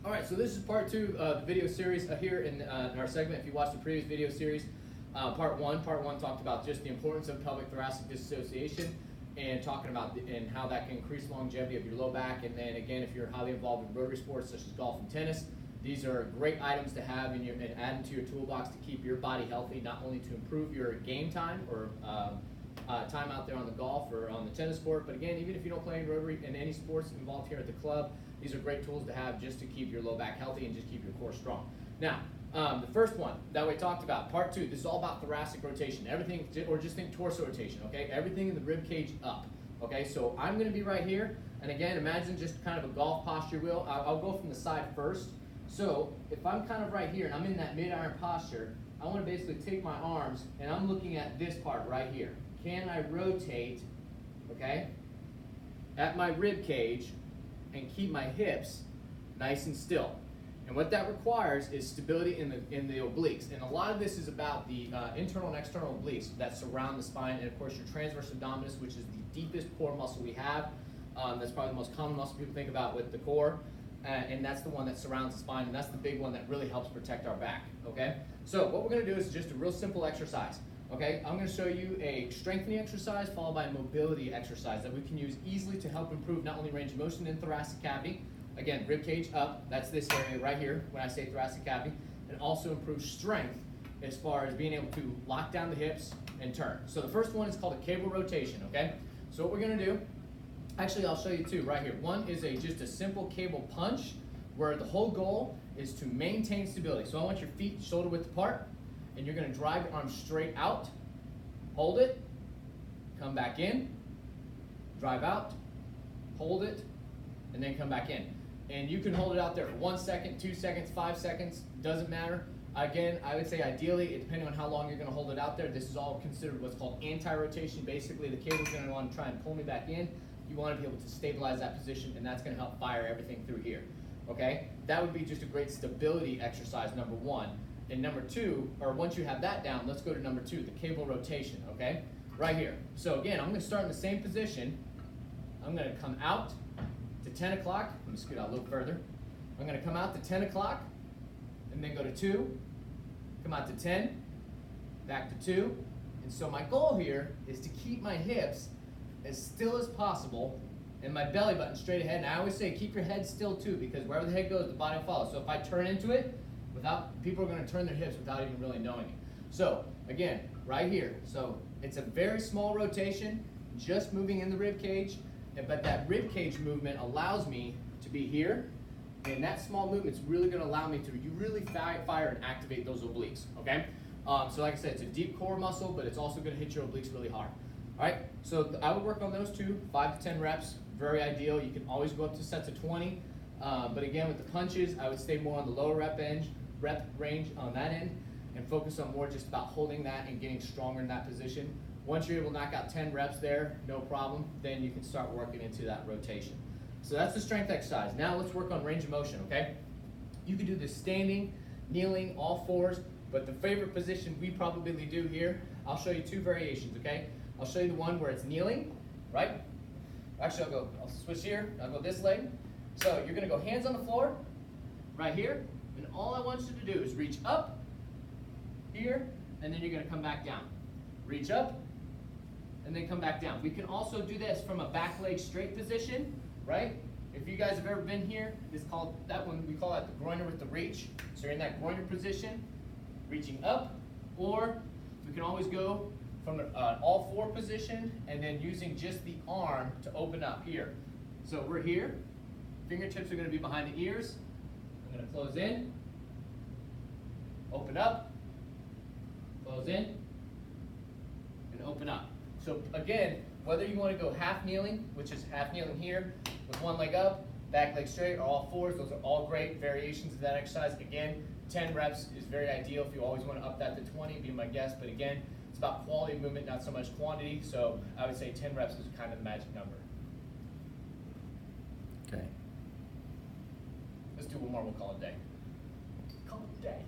All right, so this is part two of the video series here in our segment. If you watched the previous video series, part one talked about just the importance of pelvic thoracic dissociation and talking about and how that can increase longevity of your low back. And then again, if you're highly involved in rotary sports such as golf and tennis, these are great items to have in and add into your toolbox to keep your body healthy, not only to improve your game time or time out there on the golf or on the tennis court, but again, even if you don't play in rotary in any sports involved here at the club, these are great tools to have just to keep your low back healthy and just keep your core strong. Now, the first one that we talked about, part two, this is all about thoracic rotation. Everything, or just think torso rotation, okay? Everything in the rib cage up, okay? So I'm gonna be right here, and again, imagine just kind of a golf posture wheel. I'll go from the side first. So if I'm kind of right here and I'm in that mid-iron posture, I wanna basically take my arms and I'm looking at this part right here. Can I rotate, okay, at my rib cage and keep my hips nice and still? And what that requires is stability in the obliques. And a lot of this is about the internal and external obliques that surround the spine, and of course your transverse abdominis, which is the deepest core muscle we have. That's probably the most common muscle people think about with the core. And that's the one that surrounds the spine, and that's the big one that really helps protect our back, okay? So what we're gonna do is just a real simple exercise, okay? I'm gonna show you a strengthening exercise followed by a mobility exercise that we can use easily to help improve not only range of motion in the thoracic cavity, again, rib cage up, that's this area right here when I say thoracic cavity, and also improve strength as far as being able to lock down the hips and turn. So the first one is called a cable rotation, okay? So what we're gonna do, actually I'll show you two right here. One is just a simple cable punch where the whole goal is to maintain stability. So I want your feet shoulder width apart, and you're gonna drive your arms straight out, hold it, come back in, drive out, hold it, and then come back in. And you can hold it out there for 1 second, 2 seconds, 5 seconds, doesn't matter. Again, I would say ideally, depending on how long you're gonna hold it out there, this is all considered what's called anti-rotation. Basically, the cable's gonna wanna try and pull me back in. You wanna be able to stabilize that position, and that's gonna help fire everything through here, okay? That would be just a great stability exercise, number one. And number two, or once you have that down, let's go to number two, the cable rotation, okay? Right here. So again, I'm gonna start in the same position. I'm gonna come out to 10 o'clock. Let me scoot out a little further. I'm gonna come out to 10 o'clock, and then go to 2, come out to 10, back to 2. And so my goal here is to keep my hips as still as possible and my belly button straight ahead. And I always say keep your head still too, because wherever the head goes, the body will follow. So if I turn into it, people are gonna turn their hips without even really knowing it. So again, right here. So it's a very small rotation, just moving in the rib cage, but that rib cage movement allows me to be here, and that small movement's really gonna allow me to really fire and activate those obliques, okay? So like I said, it's a deep core muscle, but it's also gonna hit your obliques really hard. All right, so I would work on those two, 5 to 10 reps, very ideal. You can always go up to sets of 20, but again, with the punches, I would stay more on the lower rep range on that end, and focus on more just about holding that and getting stronger in that position. Once you're able to knock out 10 reps there, no problem, then you can start working into that rotation. So that's the strength exercise. Now let's work on range of motion, okay? You can do this standing, kneeling, all fours, but the favorite position we probably do here, I'll show you two variations, okay? I'll show you the one where it's kneeling, right? Actually, I'll switch here, I'll go this leg. So you're gonna go hands on the floor, right here, and all I want you to do is reach up, here, and then you're gonna come back down. Reach up, and then come back down. We can also do this from a back leg straight position, right? If you guys have ever been here, we call that the groiner with the reach. So you're in that groiner position, reaching up, or we can always go from an all four position and then using just the arm to open up here. So we're here, fingertips are gonna be behind the ears. I'm gonna close in, open up, close in, and open up. So again, whether you wanna go half kneeling, which is half kneeling here, with one leg up, back leg straight, or all fours, those are all great variations of that exercise. Again, 10 reps is very ideal. If you always wanna up that to 20, be my guest, but again, it's about quality of movement, not so much quantity, so I would say 10 reps is kind of the magic number. Okay. Let's do one more, we'll call it a day. Call it a day.